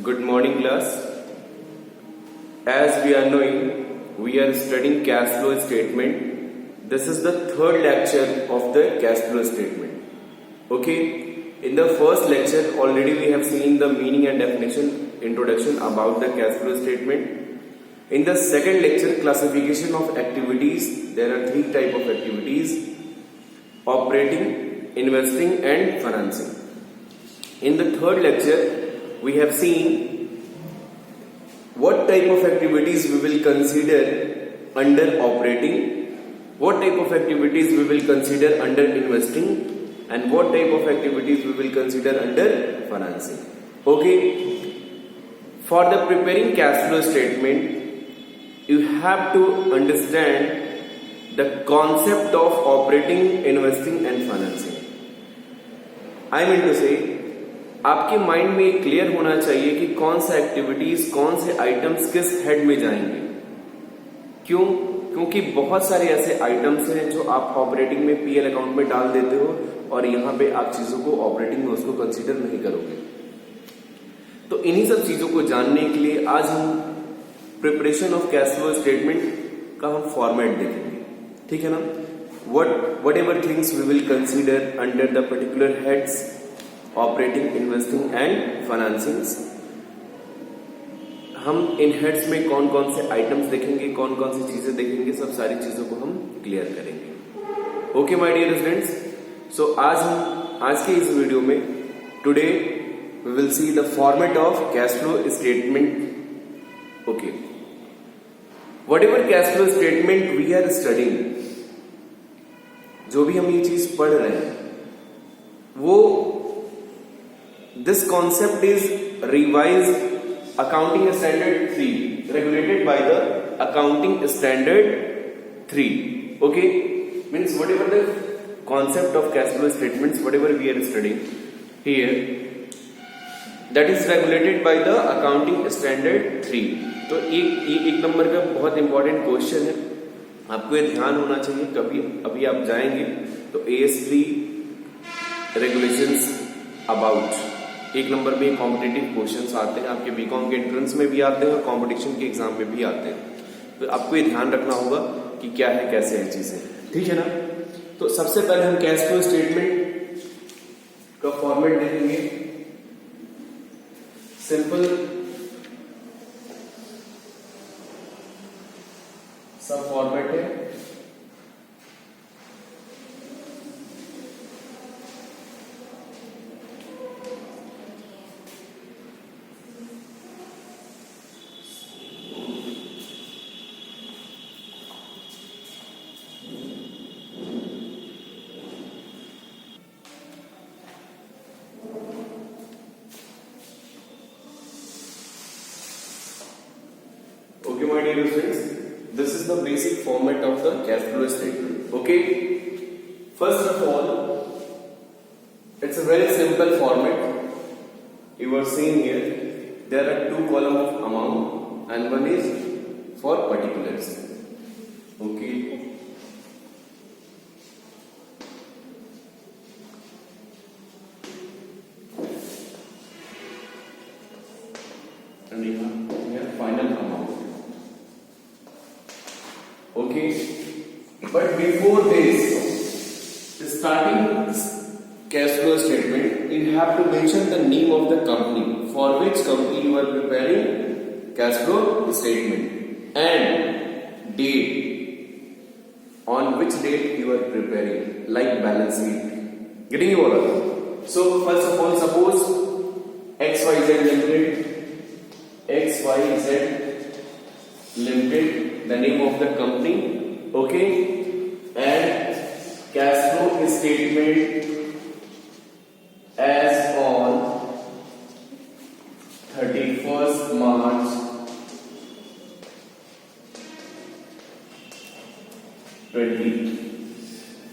Good morning, class. As we are knowing, we are studying cash flow statement. This is the third lecture of the cash flow statement. Okay. In the first lecture, already we have seen the meaning and definition, introduction about the cash flow statement. In the second lecture, classification of activities. There are three types of activities: operating, investing, and financing. In the third lecture, we have seen what type of activities we will consider under operating, what type of activities we will consider under investing, and what type of activities we will consider under financing. Okay. For the preparing cash flow statement, you have to understand the concept of operating, investing, and financing. I mean to say, आपके mind में clear होना चाहिए कि कौन सा activities, कौन से items किस हेड में जाएंगे. क्यों? क्योंकि बहुत सारे ऐसे आइटम्स हैं जो आप ऑपरेटिंग में पीएल अकाउंट में डाल देते हो और यहां पे आप चीजों को ऑपरेटिंग में उसको कंसीडर नहीं करोगे. तो इन्हीं सब चीजों को जानने के लिए आज हम preparation of cash flow statement का हम फॉर्मेट देखेंगे. ठीक है ना? Whatever things we will consider under the particular heads operating, investing and financing. हम इन हेड्स में कौन कौन से आइटम्स देखेंगे, कौन कौन सी चीजें देखेंगे, सब सारी चीजों को हम क्लियर करेंगे. Okay my dear students, so आज के इस वीडियो में today we will see the format of cash flow statement. Okay, whatever cash flow statement we are studying, जो भी हम ये चीज पढ़ रहे हैं वो this concept is revised accounting standard 3, regulated by the accounting standard 3. Okay, means whatever the concept of cash flow statements, whatever we are studying here, that is regulated by the accounting standard 3. तो एक number का बहुत important question है, आपको ये ध्यान होना चाहिए. कभी अभी आप जाएंगे तो AS3 रेगुलेशंस अबाउट, एक नंबर में कॉम्पिटिटिव क्वेश्चंस आते हैं, आपके बीकॉम के एंट्रेंस में भी आते हैं और कंपटीशन के एग्जाम में भी आते हैं. तो आपको ये ध्यान रखना होगा कि क्या है, कैसे है चीजें. ठीक है ना? तो सबसे पहले हम कैश फ्लो स्टेटमेंट का फॉर्मेट देखेंगे. सिंपल सब फॉर्मेट है. Okay, my dear friends, this is the basic format of the cash flow statement. Okay, first of all, it's a very simple format. You are seeing here, there are two columns of amount and one is for particulars. Okay. And here final amount. Okay, but before this, starting cash flow statement, you have to mention the name of the company, for which company you are preparing cash flow statement, and date, on which date you are preparing, like balance sheet. Getting you all? So first of all, suppose XYZ Limited, the name of the company. Okay, and cash flow statement as on 31st March 20.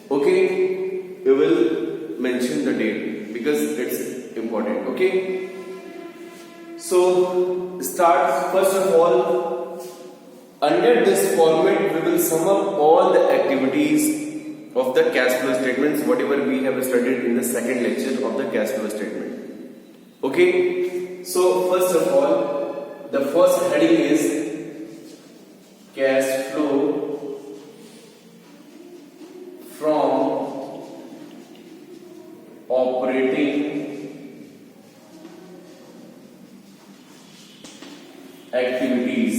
Okay, you will mention the date because it's important. Okay, so start first of all. Under this format, we will sum up all the activities of the cash flow statements, whatever we have studied in the second lecture of the cash flow statement. Okay, so first of all, the first heading is cash flow from operating activities.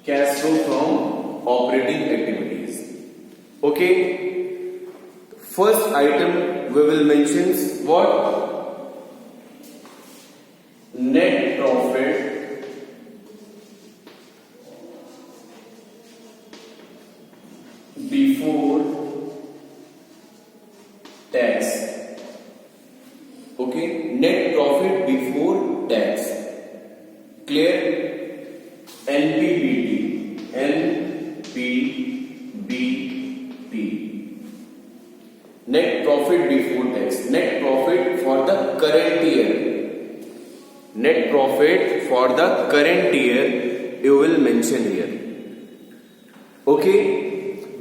Cash flow from operating activities. Okay, first item we will mention what? Net profit before tax. Okay, net profit before tax. Clear? NPBT. NPBT. Net profit before tax. Net profit for the current year. Net profit for the current year you will mention here. Okay,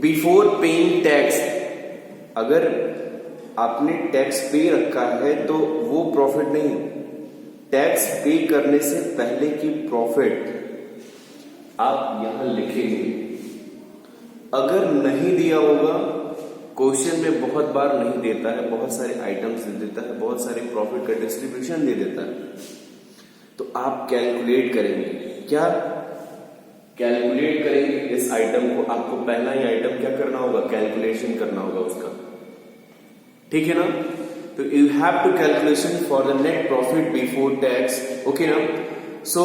before paying tax. अगर आपने tax पे रखा है तो वो profit नहीं, tax पे करने से पहले की प्रॉफिट आप यहां लिखेंगे। अगर नहीं दिया होगा, क्वेश्चन में बहुत बार नहीं देता है, बहुत सारे आइटम्स दे देता है, बहुत सारे प्रॉफिट का डिस्ट्रीब्यूशन दे देता है, तो आप कैलकुलेट करेंगे। क्या कैलकुलेट करेंगे इस आइटम को? आपको पहला ही आइटम क्या करना होगा? कैलकुलेशन करना होगा उसका, ठीक है ना? तो you have to calculation for the net profit before tax. Okay ना? सो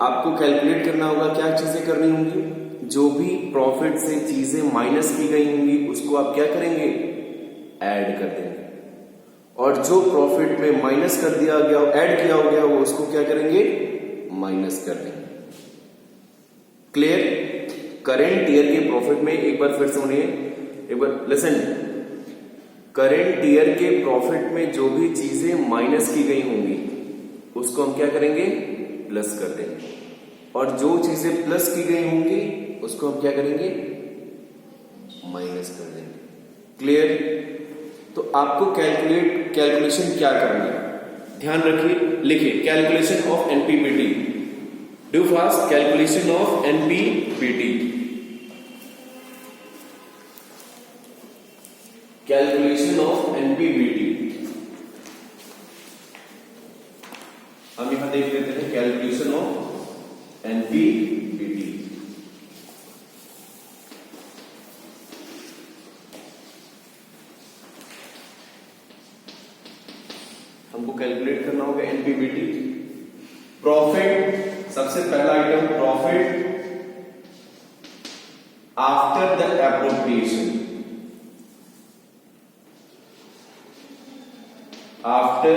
आपको कैलकुलेट करना होगा, क्या चीजें करनी होंगी? जो भी प्रॉफिट से चीजें माइनस की गई होंगी उसको आप क्या करेंगे? ऐड कर देंगे। और जो प्रॉफिट में माइनस कर दिया गया, ऐड किया हो गया, वो उसको क्या करेंगे? माइनस कर देंगे। क्लियर? करेंट ईयर के प्रॉफिट में एक बार फिर से सुनिए, एक बार लिसन। करेंट ईयर के प्रॉफिट में जो भी चीजें माइनस की गई होंगी उसको हम क्या करेंगे? प्लस कर देंगे। और जो चीजें प्लस की गई होंगी उसको हम क्या करेंगे? माइनस कर देंगे। क्लियर? तो आपको कैलकुलेशन क्या करना है? ध्यान रखिए, लिखिए calculation of NPBT. Do fast, calculation of NPBT. Calculation of NPBT हम यहां देख लेते हैं। कैलकुलेशन ऑफ एनपीबीटी, हमको कैलकुलेट करना होगा एनपीबीटी। प्रॉफिट, सबसे पहला item profit after the appropriation. After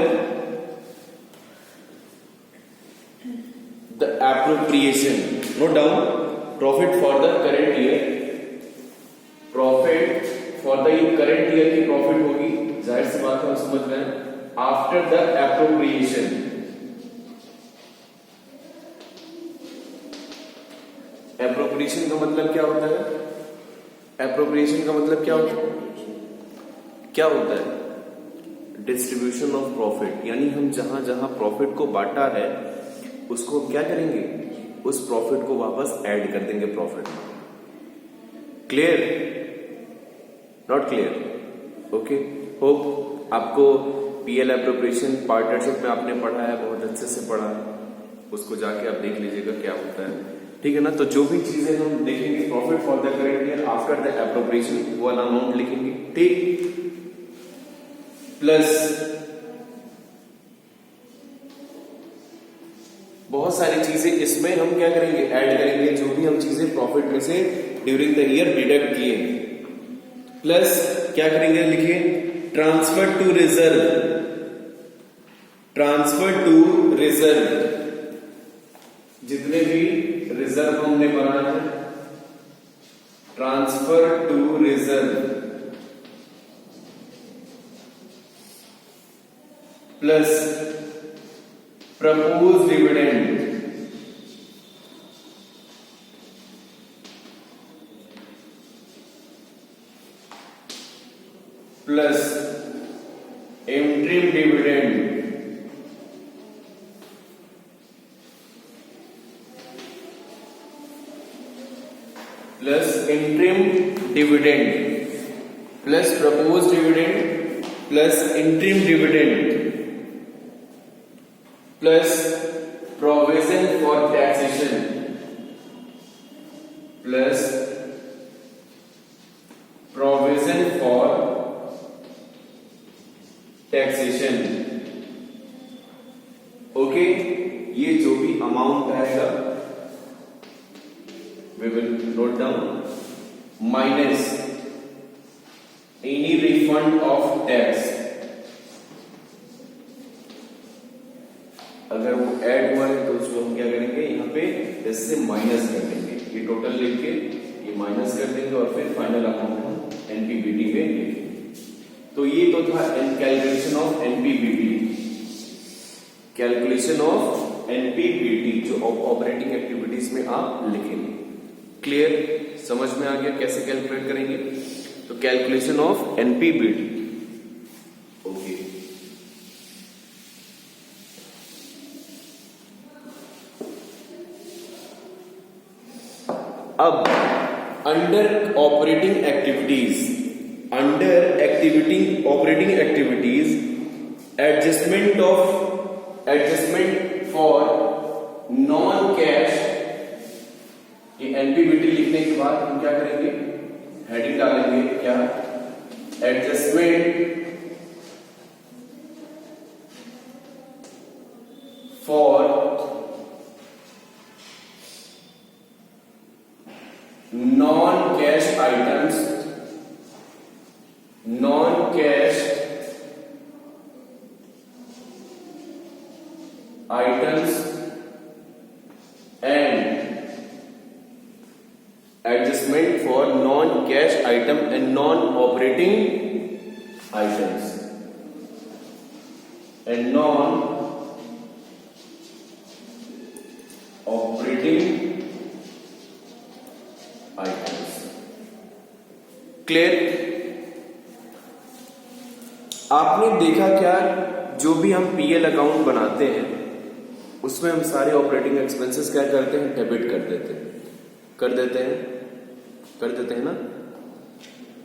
the appropriation, note down, profit for the current year, profit for the current year की प्रॉफिट होगी, जाहिर सी बात है हम समझ रहे हैं। आफ्टर द एप्रोप्रिएशन, एप्रोप्रिएशन का मतलब क्या होता है? एप्रोप्रिएशन का मतलब क्या होता है? क्या होता है? डिस्ट्रीब्यूशन ऑफ प्रॉफिट, यानी हम जहां जहां प्रॉफिट को बांटा है उसको क्या करेंगे? उस प्रॉफिट को वापस ऐड कर देंगे प्रॉफिट में। Clear? Not clear? Okay, hope आपको पीएल एप्रोप्रिएशन पार्टनरशिप में आपने पढ़ा है, बहुत अच्छे से पढ़ा है, उसको जाके आप देख लीजिएगा क्या होता है, ठीक है ना? तो जो भी चीजें हम देखेंगे profit for the current year after the appropriation, वो वाला अमाउंट लिखेंगे, ठीक? प्लस बहुत सारी चीजें इसमें हम क्या करेंगे? ऐड करेंगे, जो भी हम चीजें प्रॉफिट में से ड्यूरिंग द ईयर डिडक्ट किए। प्लस क्या करेंगे? लिखिए transfer to reserve. Transfer to reserve, जितने भी रिजर्व हमने बनाया है, transfer to reserve plus propose dividend, plus interim dividend plus propose dividend plus interim dividend plus provision for taxation plus provision for taxation. Okay, ये जो भी amount आएगा we will note down minus any refund of tax। अगर वो add हुआ है तो उसको हम क्या करेंगे, यहाँ पे इससे माइनस कर देंगे, ये टोटल लिख के ये माइनस कर देंगे और फिर फाइनल अमाउंट हम एनपीबीटी में लिखेंगे। तो ये तो था calculation of NPBT, calculation of NPBT जो ऑपरेटिंग एक्टिविटीज में आप लिखेंगे। क्लियर, समझ में आ गया कैसे कैलकुलेट करेंगे? तो कैलकुलेशन ऑफ एनपीबीटी। ओके, अब under operating activities, operating activities adjustment for non cash. ये एनपीबीटी लिखने के बाद हम क्या करेंगे, हेडिंग डालेंगे क्या, adjustment for non cash items, non cash items and adjustment for non-cash item and non-operating items and non-operating items। Clear? आपने देखा क्या, जो भी हम पीएल अकाउंट बनाते हैं उसमें हम सारे ऑपरेटिंग एक्सपेंसेस क्या करते हैं, डेबिट कर देते हैं ना।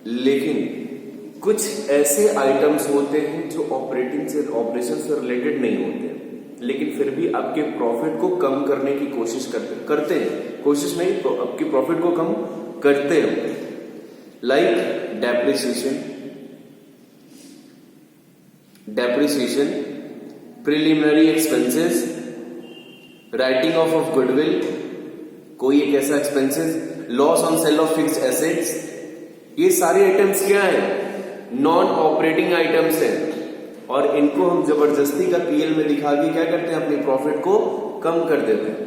लेकिन कुछ ऐसे आइटम्स होते हैं जो ऑपरेशन से रिलेटेड नहीं होते हैं, लेकिन फिर भी आपके प्रॉफिट को कम करने की कोशिश करते हैं, कोशिश नहीं, आपके प्रॉफिट को कम करते हैं। Like depreciation, preliminary expenses, writing of goodwill, कोई एक ऐसा expenses, loss on sale of fixed assets. ये सारे आइटम्स क्या है, नॉन ऑपरेटिंग आइटम्स हैं और इनको हम जबरदस्ती का पीएल में दिखा के क्या करते हैं, अपने प्रॉफिट को कम कर देते हैं।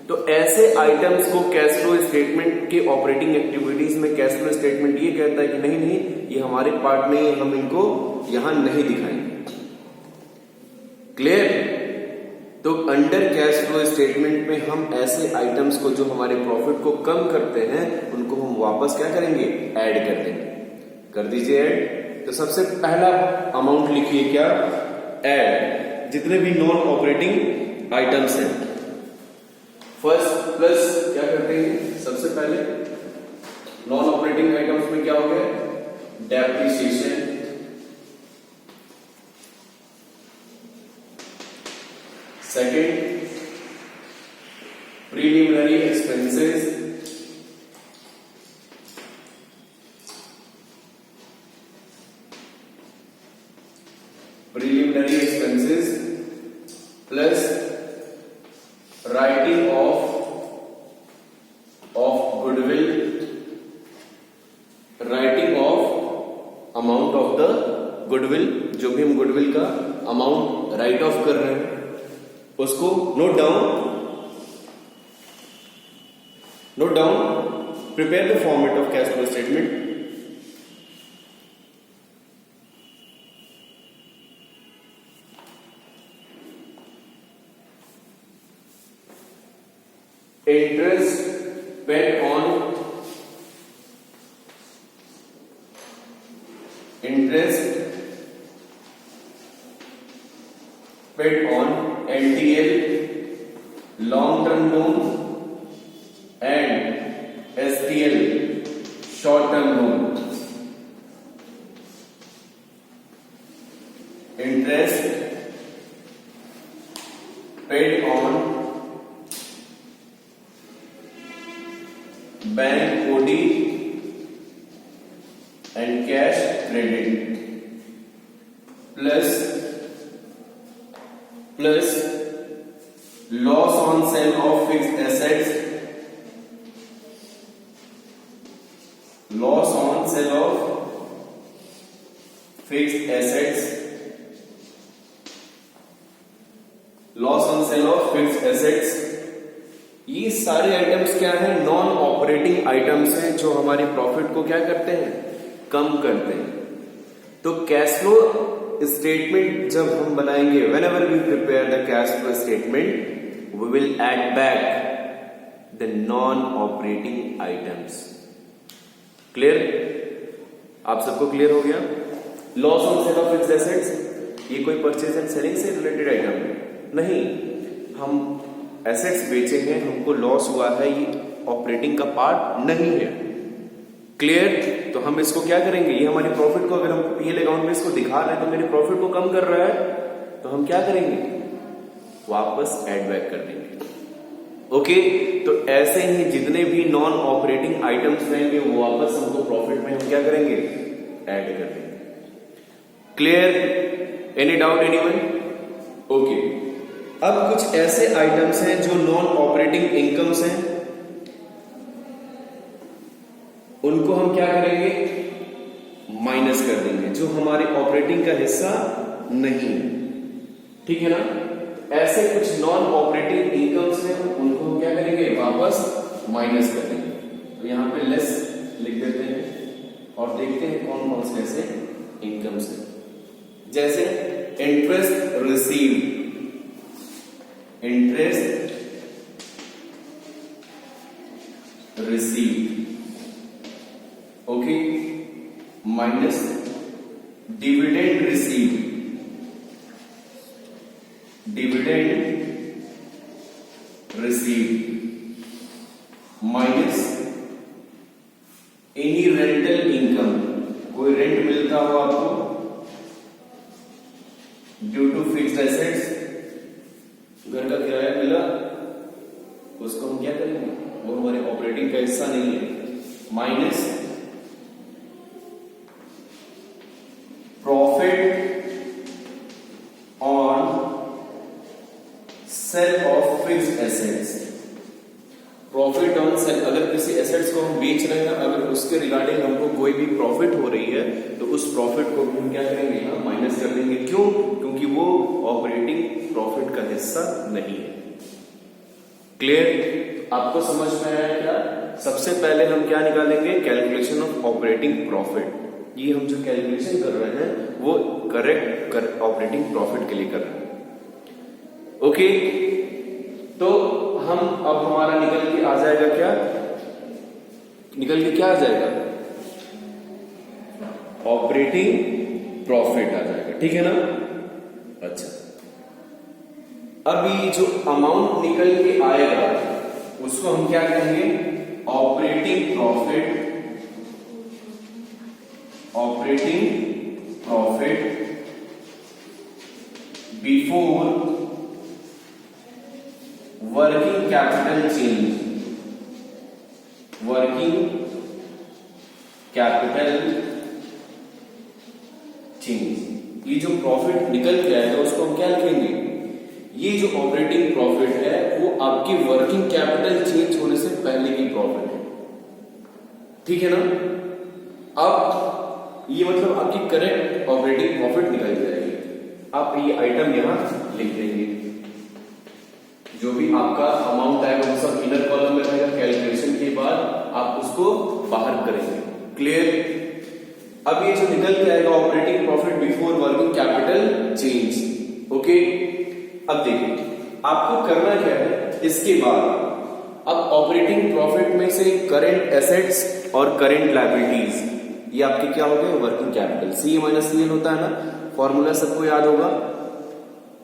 तो ऐसे आइटम्स को कैश फ्लो स्टेटमेंट के ऑपरेटिंग एक्टिविटीज में कैश फ्लो स्टेटमेंट ये कहता है कि नहीं ये हमारे पार्ट नहीं है, हम इनको यहां नहीं दिखाएंगे। क्लियर? तो अंडर कैश फ्लो स्टेटमेंट में हम ऐसे आइटम्स को जो हमारे प्रॉफिट को कम करते हैं उनको हम वापस क्या करेंगे, ऐड कर देंगे। कर दीजिए ऐड। तो सबसे पहला अमाउंट लिखिए क्या, ऐड, जितने भी नॉन ऑपरेटिंग आइटम्स हैं। फर्स्ट प्लस क्या करते हैं, सबसे पहले नॉन ऑपरेटिंग आइटम्स में क्या हो गया, depreciation, second preliminary expenses, plus writing of goodwill, writing of amount of the goodwill, जो भी हम गुडविल का अमाउंट राइट ऑफ कर रहे हैं उसको note down, prepare the format of cash flow statement. Interest paid on interest paid on LTL, long term loan, and STL, short term loan. Interest paid on bank OD and cash credit plus loss on sale of fixed assets, loss on sale of fixed assets, loss on sale of fixed assets. ये सारे items क्या है? Non operating items हैं जो हमारे profit को क्या करते हैं? कम करते हैं। तो कैश फ्लो स्टेटमेंट जब हम बनाएंगे, whenever we prepare the cash flow statement, we will add back the non operating items. Clear? आप सबको क्लियर हो गया? Loss on sale of fixed assets ये कोई परचेज एंड सेलिंग से रिलेटेड आइटम है नहीं, हम एसेट्स बेचे हैं, हमको लॉस हुआ है, ये ऑपरेटिंग का पार्ट नहीं है। क्लियर? तो हम इसको क्या करेंगे? ये हमारी प्रॉफिट को, अगर हम पीएल अकाउंट में इसको दिखा रहे हैं तो मेरे प्रॉफिट को कम कर रहा है, तो हम क्या करेंगे? वापस एड बैक कर देंगे। ओके, तो ऐसे ही जितने भी नॉन ऑपरेटिंग आइटम्स रहेंगे वो वापस हमको प्रॉफिट में हम क्या करेंगे? ऐड कर देंगे। Clear? Any doubt anyone? Okay, अब कुछ ऐसे आइटम्स हैं जो नॉन ऑपरेटिंग इनकम्स हैं, उनको हम क्या करेंगे? माइनस कर देंगे, जो हमारे ऑपरेटिंग का हिस्सा नहीं। ठीक है ना? ऐसे कुछ नॉन ऑपरेटिंग इनकम्स हैं, उनको हम क्या करेंगे? वापस माइनस कर देंगे। तो यहां पे लेस लिख देते हैं और देखते हैं कौन कौन से ऐसे इनकम्स हैं। जैसे interest received, interest received, okay, minus dividend received, dividend received, minus any rental income, कोई रेंट मिलता हो आपको ड्यू टू फिक्स्ड एसेट्स, घर का किराया मिला, उसको हम क्या करेंगे? वो हमारे ऑपरेटिंग का हिस्सा नहीं है। Minus profit on sale of fixed assets, profit on sale, अगर किसी एसेट्स को हम बेच रहे हैं, अगर उसके रिगार्डिंग हमको कोई भी प्रॉफिट हो रही है तो उस प्रॉफिट को हम क्या करेंगे? हाँ, माइनस कर देंगे। क्यों? क्योंकि वो ऑपरेटिंग प्रॉफिट का हिस्सा नहीं है। क्लियर? आपको समझ में आया क्या? सबसे पहले हम क्या निकालेंगे? Calculation of operating profit. ये हम जो कैलकुलेशन कर रहे हैं वो करेक्ट ऑपरेटिंग प्रॉफिट के लिए कर रहे हैं। ओके, तो हम अब हमारा निकल के आ जाएगा क्या? निकल के क्या आ जाएगा? ऑपरेटिंग प्रॉफिट आ जाएगा। ठीक है ना? अच्छा, अब ये जो अमाउंट निकल के आएगा उसको हम क्या कहेंगे? Operating profit, operating profit before working capital change, working capital change. ये जो प्रॉफिट निकल के आएगा उसको हम क्या लिखेंगे? ये जो ऑपरेटिंग प्रॉफिट है वो आपकी वर्किंग कैपिटल चेंज होने से पहले की प्रॉफिट है। ठीक है ना? अब ये मतलब आपकी करेक्ट ऑपरेटिंग प्रॉफिट निकल जाएगी। आप ये आइटम यहां लिख देंगे, जो भी आपका अमाउंट आएगा वो सब इनर कॉलम में रहेगा। कैलकुलेशन के बाद आप उसको बाहर करेंगे। क्लियर? अब ये जो निकल के आएगा operating profit before working capital change. Okay, अब देखिए आपको करना क्या है। इसके बाद अब ऑपरेटिंग प्रॉफिट में से करंट एसेट्स और करंट लायबिलिटीज ये आपके क्या हो गए वर्किंग कैपिटल। सी ए माइनस सी एल होता है ना, फॉर्मूला सबको याद होगा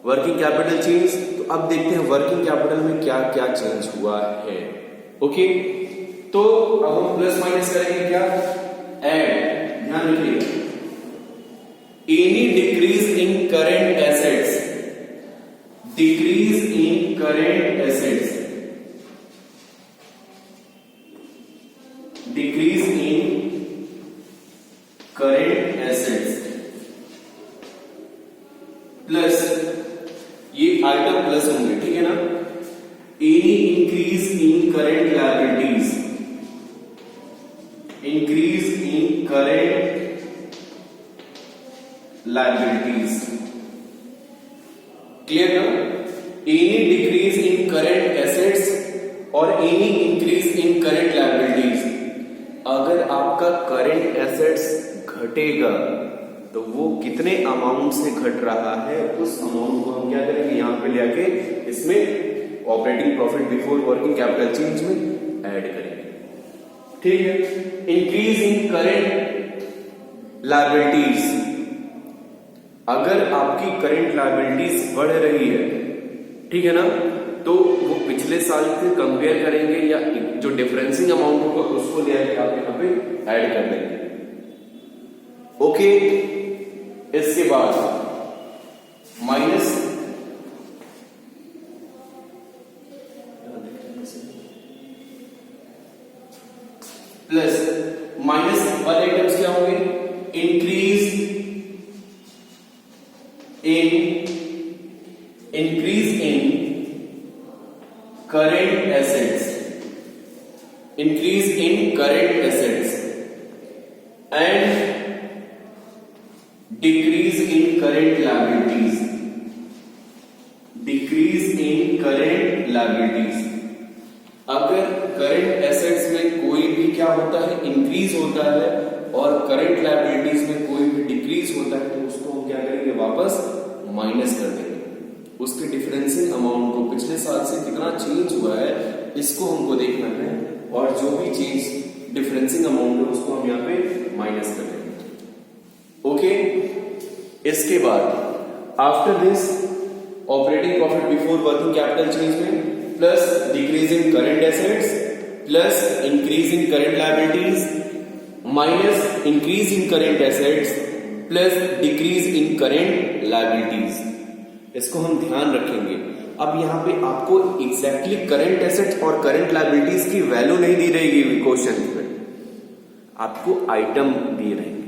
वर्किंग कैपिटल चेंज। तो अब देखते हैं वर्किंग कैपिटल में क्या क्या चेंज हुआ है। ओके, तो अब हम प्लस माइनस करेंगे क्या, एड। ध्यान रखिएगा, any decrease in current assets, decrease in current assets, decrease in current assets plus, ये आइटम प्लस होंगे, ठीक है ना, any increase in current liabilities, increase in current liabilities, clear ना, any decrease in current assets और any increase in current liabilities. अगर आपका current assets घटेगा तो वो कितने अमाउंट से घट रहा है, उस अमाउंट को हम क्या करेंगे यहां पे ले आके इसमें operating profit before working capital change में ऐड करेंगे, ठीक है। इंक्रीज इन करेंट लायबिलिटीज, अगर आपकी करेंट लायबिलिटीज बढ़ रही है, ठीक है ना, तो वो पिछले साल से कंपेयर करेंगे या जो डिफरेंसिंग अमाउंट होगा उसको ले आके आप यहां पे ऐड कर देंगे। ओके, इसके बाद माइनस प्लस, माइनस वाले आइटम्स क्या होंगे, increase in current assets, increase in current assets and decrease in current liabilities, decrease in current liabilities. अगर करेंट एसेट्स में कोई भी क्या होता है इंक्रीज होता है और करेंट लायबिलिटीज में कोई भी डिक्रीज होता है, तो उसको हम क्या करेंगे वापस माइनस कर देंगे। उसके डिफरेंसिंग अमाउंट को पिछले साल से कितना चेंज हुआ है इसको हमको देखना है, और जो भी चेंज डिफरेंसिंग अमाउंट है उसको हम यहाँ पे माइनस कर देंगे। ओके, इसके बाद after this operating profit before working capital change में plus decrease in current assets plus increase in current liabilities minus increase in current assets plus decrease in current liabilities, इसको हम ध्यान रखेंगे। अब यहां पे आपको एग्जैक्टली करंट एसेट्स और करंट लायबिलिटीज की वैल्यू नहीं दी रहेगी क्वेश्चन में, आपको आइटम दिए रहेंगे।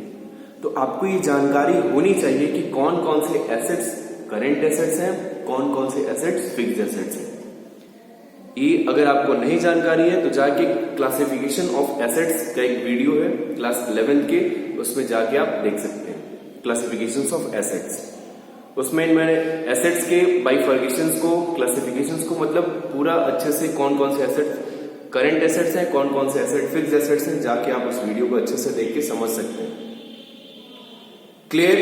तो आपको ये जानकारी होनी चाहिए कि कौन कौन से एसेट्स करंट एसेट्स हैं, कौन कौन से एसेट्स फिक्स्ड एसेट्स हैं। ये अगर आपको नहीं जानकारी है तो जाके क्लासिफिकेशन ऑफ एसेट्स का एक वीडियो है क्लास 11th के, उसमें जाके आप देख सकते हैं क्लासिफिकेशंस ऑफ एसेट्स। उसमें मैंने एसेट्स के बाइफर्केशंस को, क्लासिफिकेशंस को, मतलब पूरा अच्छे से कौन कौन से एसेट्स करंट एसेट्स हैं, कौन कौन से एसेट फिक्स्ड एसेट्स हैं, जाके आप उस वीडियो को अच्छे से देख के समझ सकते हैं। क्लियर?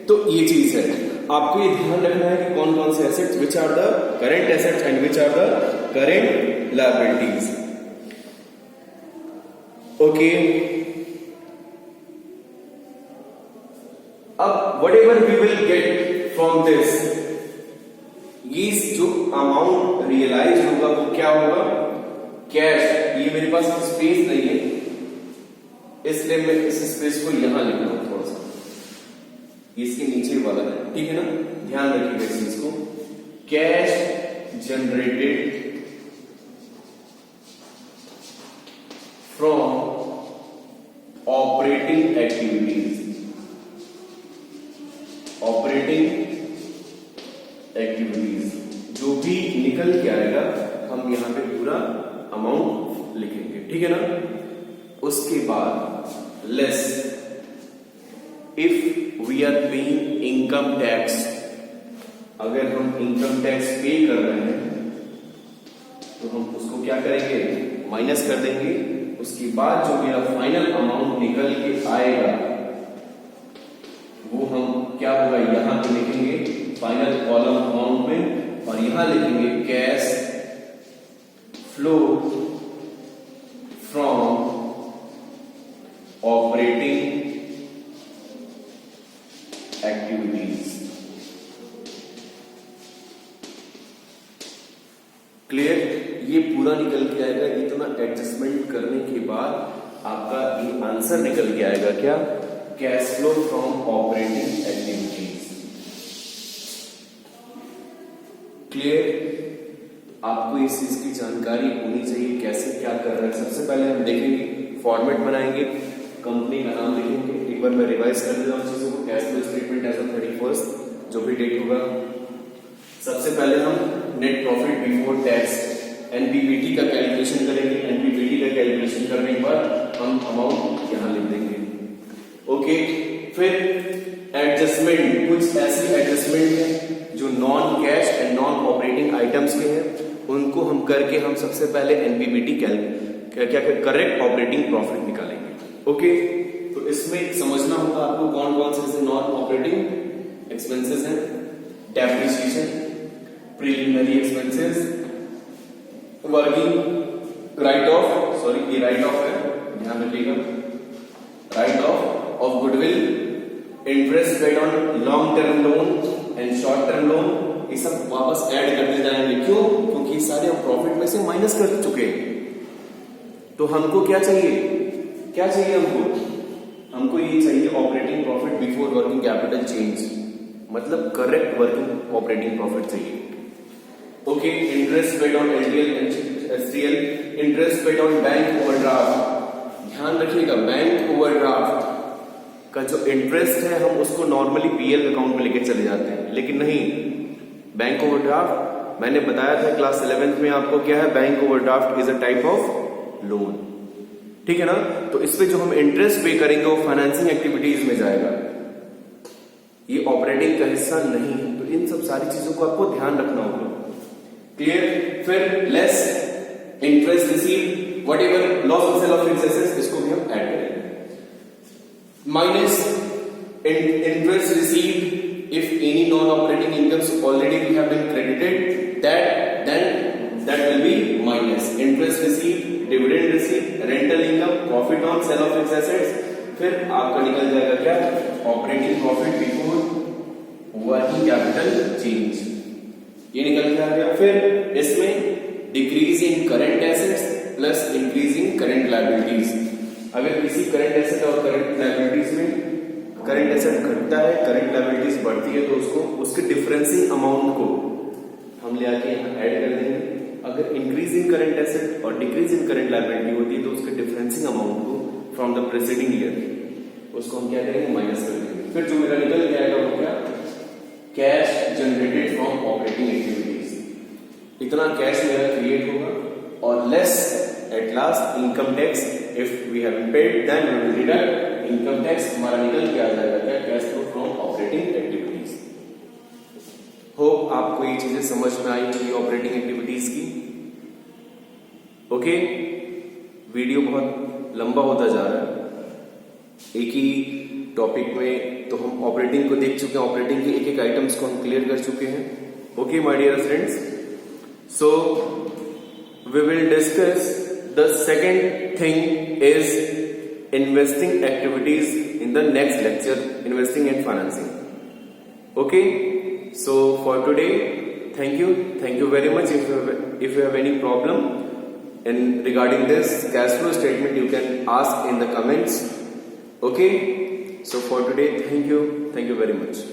तो ये चीज है, आपको ये ध्यान रखना है कि कौन कौन से assets, which are the current assets and which are the current liabilities. Okay, अब whatever we will get from this, ये जो अमाउंट रियलाइज होगा वो क्या होगा, कैश। ये मेरे पास स्पेस नहीं है इसलिए मैं इस स्पेस को यहां लिख रहा हूं थोड़ा सा, इसके नीचे वाला है, ठीक है ना, ध्यान रखिएगा इस चीज को। Cash generated from operating activities, operating activities जो भी निकल के आएगा हम यहां पे पूरा अमाउंट लिखेंगे, ठीक है ना। उसके बाद less if we are paying income tax, अगर हम इनकम टैक्स पे कर रहे हैं तो हम उसको क्या करेंगे माइनस कर देंगे। उसके बाद जो मेरा फाइनल अमाउंट निकल के आएगा वो हम क्या होगा यहां पे लिखेंगे फाइनल कॉलम अमाउंट में, और यहां लिखेंगे कैश फ्लो फ्रॉम ऑपरेटिंग पूरा निकल के आएगा। इतना एडजस्टमेंट करने के बाद आपका ये आंसर निकल के आएगा क्या? Cash flow from operating activities. Clear? आपको इस चीज की जानकारी होनी चाहिए कैसे क्या कर रहा है। सबसे पहले हम देखेंगे, फॉर्मेट बनाएंगे, कंपनी का नाम लिखेंगे। एक बार मैं रिवाइज कर देता हूँ चीजों को। Cash flow statement as of 31st, जो भी डेट होगा। सबसे पहले हम net profit before tax NPBT का कैलकुलेशन करेंगे। एनपीबीटी का कैलकुलेशन करने के बाद हम अमाउंट यहां लिख देंगे। ओके, फिर एडजस्टमेंट, कुछ ऐसी एडजस्टमेंट है जो non cash and non operating items के हैं, उनको हम करके हम सबसे पहले एनपीबीटी क्या करेक्ट ऑपरेटिंग प्रॉफिट निकालेंगे। ओके, तो इसमें समझना होगा आपको कौन कौन से नॉन ऑपरेटिंग एक्सपेंसेस हैं। Depreciation, preliminary expenses, working right of, sorry ये राइट ऑफ है, ध्यान रखिएगा, right of goodwill, interest paid on long term loan and short term loan, ये सब वापस ऐड करते जाएंगे। क्यों? क्योंकि सारे हम प्रॉफिट में से माइनस कर चुके हैं। तो हमको क्या चाहिए? क्या चाहिए हमको ये चाहिए operating profit before working capital change, मतलब करेक्ट वर्किंग ऑपरेटिंग प्रॉफिट चाहिए। Okay, interest paid on LDL and STL, interest paid on bank overdraft. ध्यान रखिएगा, बैंक ओवरड्राफ्ट का जो इंटरेस्ट है हम उसको नॉर्मली पीएल अकाउंट में लेके चले जाते हैं, लेकिन नहीं, बैंक ओवरड्राफ्ट मैंने बताया था क्लास 11th में आपको क्या है, bank overdraft is a type of loan. ठीक है ना? तो इस पे जो हम इंटरेस्ट पे करेंगे वो फाइनेंसिंग एक्टिविटीज में जाएगा, ये ऑपरेटिंग का हिस्सा नहीं है। तो इन सब सारी चीजों को आपको ध्यान रखना होगा। क्लियर? फिर less interest receive, whatever loss of sale of fixed assets, इसको भी हम ऐड करेंगे। Minus interest receive if any non-operating incomes already we have been credited, that will be minus interest received, dividend received, rental income, profit on sale of fixed assets। फिर आपका निकल जाएगा क्या? Operating profit before working capital change, ये निकल के आ गया। फिर इसमें decrease in current assets plus increase in current liabilities. अगर किसी करंट एसेट और करंट लायबिलिटीज में करंट एसेट घटता है, करंट लायबिलिटीज बढ़ती है, तो उसको उसके डिफरेंसिंग अमाउंट को हम ले आके यहाँ ऐड कर देंगे। अगर इंक्रीज इन करंट एसेट और डिक्रीज इन करंट लायबिलिटी होती है तो उसके डिफरेंसिंग अमाउंट को फ्रॉम द प्रेसिडिंग ईयर उसको हम क्या करेंगे? माइनस कर देंगे। फिर जो मेरा निकल के आएगा वो क्या? Cash generated from operating activities. इतना कैश मेरा क्रिएट होगा और less at last income tax, if we have paid then we will deduct income tax. हमारा निकल के आ जाएगा क्या? Cash flow from operating activities. Hope आपको ये चीजें समझ में आई होगी ऑपरेटिंग एक्टिविटीज की। ओके, वीडियो बहुत लंबा होता जा रहा है। एक ही टॉपिक में तो हम ऑपरेटिंग को देख चुके हैं, ऑपरेटिंग के एक एक आइटम्स को हम क्लियर कर चुके हैं। Okay my dear friends, so we will discuss the second thing is investing activities in the next lecture, investing and financing. Okay, so for today, thank you very much. If you have any problem in regarding this cash flow statement, you can ask in the comments. Okay, so for today, thank you very much.